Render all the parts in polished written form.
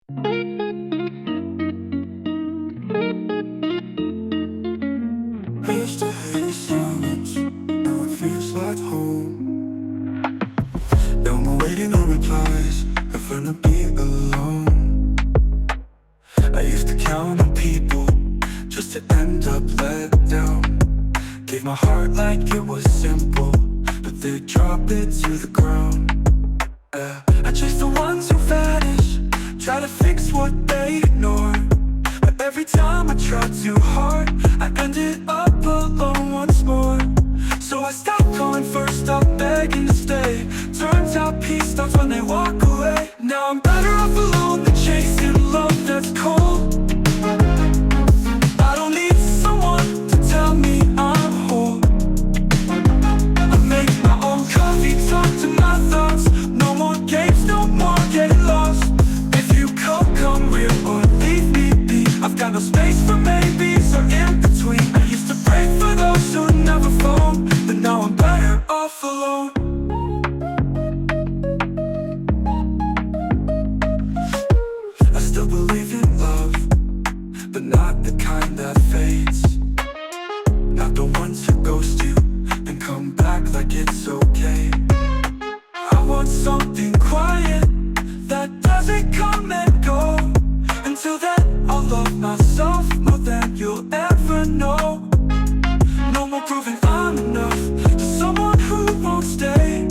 I used to hate silence, now it feels like home. No more waiting on replies, I've learned to be alone. I used to count on people, just to end up let down. Gave my heart like it was simple, but they dropped it to the ground. I chase the ones who vanish, try to fix what they ignore. But every time I try too hard, I ended up alone once more. So I stopped calling first, stopped begging to stay. Turns out peace starts when they walk away. Now I'm better off alone than chasing love that's cold. I don't need someone to tell me I'm whole. I make my own coffee, talk to my thoughts. No more games, no more getting lost. If you come real or leave me be. I've got no space for maybes or in between. I used to pray for those who never phone, but now I'm better off alone. I still believe in love, but not the kind that fades. Not the ones who ghost you and come back like it's okay. I want something quiet that doesn't come and go. Until then, I'll love myself more than you'll ever know. No more proving I'm enough to someone who won't stay.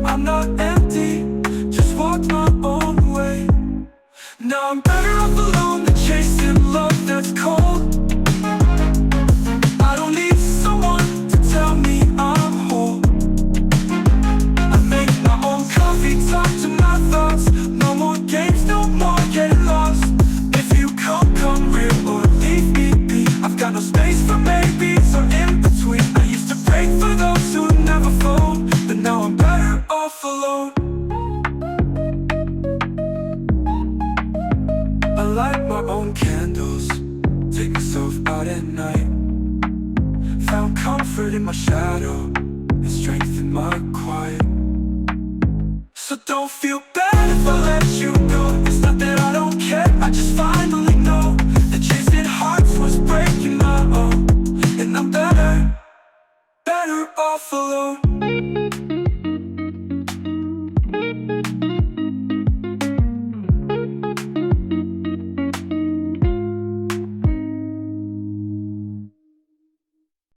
I'm not empty, just walked my own way. Now I'm better off alone than chasing love that's cold. I don't need someone to tell me I'm whole. I make my own coffee, talk to my thoughts. No more games, no more getting lost. If you come real or leave me be. I've got no space for maybes or in between. I used to pray for those who never phone, but now I'm better off alone. I light my own candles, take myself out at night. Found comfort in my shadow and strength in my quiet. So don't feel bad if I let you go. It's not that I don't care, I just finally know that chasing hearts was breaking my own. And I'm better off alone.